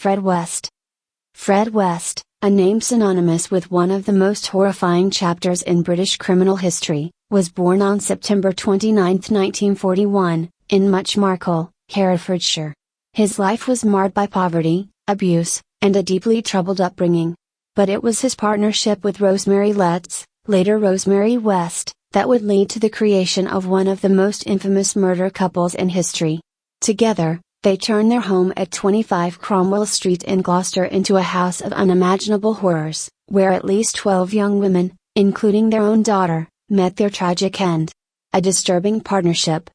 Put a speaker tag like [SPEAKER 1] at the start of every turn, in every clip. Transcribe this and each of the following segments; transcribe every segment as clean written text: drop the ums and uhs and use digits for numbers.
[SPEAKER 1] Fred West. Fred West, a name synonymous with one of the most horrifying chapters in British criminal history, was born on September 29, 1941, in Muchmarcle, Herefordshire. His life was marred by poverty, abuse, and a deeply troubled upbringing. But it was his partnership with Rosemary Letts, later Rosemary West, that would lead to the creation of one of the most infamous murder couples in history. Together, they turned their home at 25 Cromwell Street in Gloucester into a house of unimaginable horrors, where at least 12 young women, including their own daughter, met their tragic end. A disturbing partnership.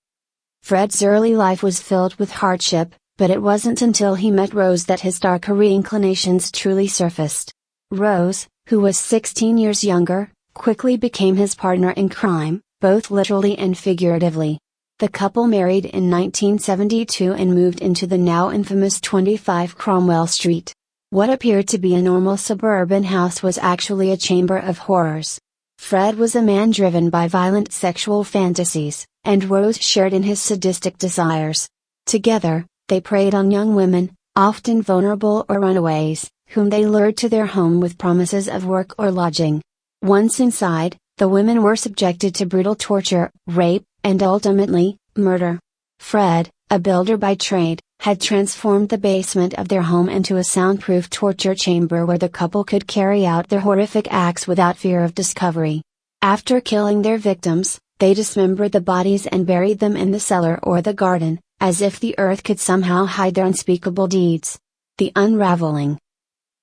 [SPEAKER 1] Fred's early life was filled with hardship, but it wasn't until he met Rose that his darker inclinations truly surfaced. Rose, who was 16 years younger, quickly became his partner in crime, both literally and figuratively. The couple married in 1972 and moved into the now infamous 25 Cromwell Street. What appeared to be a normal suburban house was actually a chamber of horrors. Fred was a man driven by violent sexual fantasies, and Rose shared in his sadistic desires. Together, they preyed on young women, often vulnerable or runaways, whom they lured to their home with promises of work or lodging. Once inside, the women were subjected to brutal torture, rape, and ultimately, murder. Fred, a builder by trade, had transformed the basement of their home into a soundproof torture chamber where the couple could carry out their horrific acts without fear of discovery. After killing their victims, they dismembered the bodies and buried them in the cellar or the garden, as if the earth could somehow hide their unspeakable deeds. The unraveling.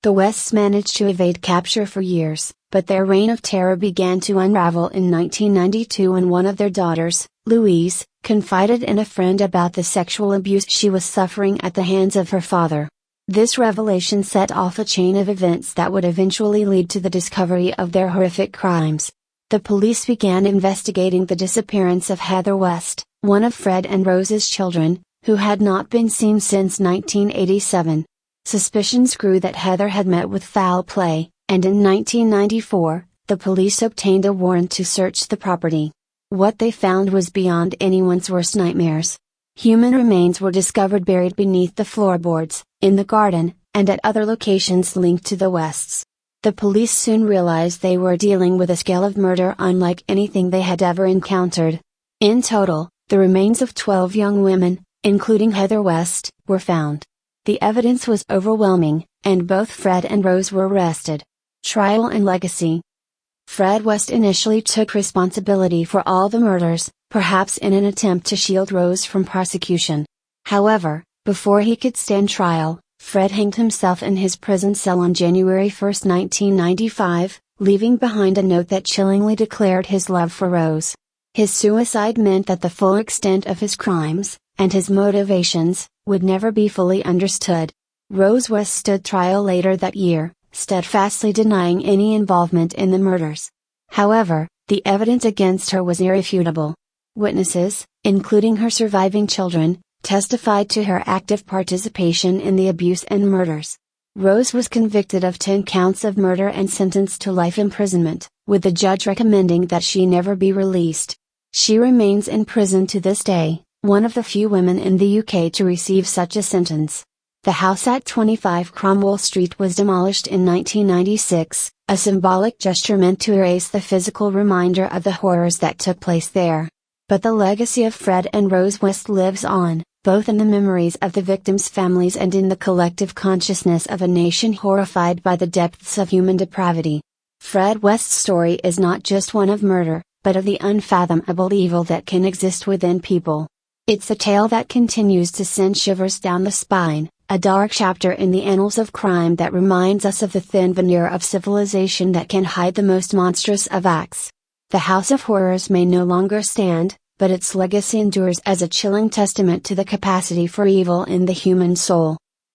[SPEAKER 1] The Wests managed to evade capture for years, but their reign of terror began to unravel in 1992 when one of their daughters, Louise, confided in a friend about the sexual abuse she was suffering at the hands of her father. This revelation set off a chain of events that would eventually lead to the discovery of their horrific crimes. The police began investigating the disappearance of Heather West, one of Fred and Rose's children, who had not been seen since 1987. Suspicions grew that Heather had met with foul play, and in 1994, the police obtained a warrant to search the property. What they found was beyond anyone's worst nightmares. Human remains were discovered buried beneath the floorboards, in the garden, and at other locations linked to the Wests. The police soon realized they were dealing with a scale of murder unlike anything they had ever encountered. In total, the remains of 12 young women, including Heather West, were found. The evidence was overwhelming, and both Fred and Rose were arrested. Trial and legacy. Fred West initially took responsibility for all the murders, perhaps in an attempt to shield Rose from prosecution. However, before he could stand trial, Fred hanged himself in his prison cell on January 1, 1995, leaving behind a note that chillingly declared his love for Rose. His suicide meant that the full extent of his crimes, and his motivations, would never be fully understood. Rose West stood trial later that year, steadfastly denying any involvement in the murders. However, the evidence against her was irrefutable. Witnesses, including her surviving children, testified to her active participation in the abuse and murders. Rose was convicted of 10 counts of murder and sentenced to life imprisonment, with the judge recommending that she never be released. She remains in prison to this day, one of the few women in the UK to receive such a sentence. The house at 25 Cromwell Street was demolished in 1996, a symbolic gesture meant to erase the physical reminder of the horrors that took place there. But the legacy of Fred and Rose West lives on, both in the memories of the victims' families and in the collective consciousness of a nation horrified by the depths of human depravity. Fred West's story is not just one of murder, but of the unfathomable evil that can exist within people. It's a tale that continues to send shivers down the spine, a dark chapter in the annals of crime that reminds us of the thin veneer of civilization that can hide the most monstrous of acts. The House of Horrors may no longer stand, but its legacy endures as a chilling testament to the capacity for evil in the human soul.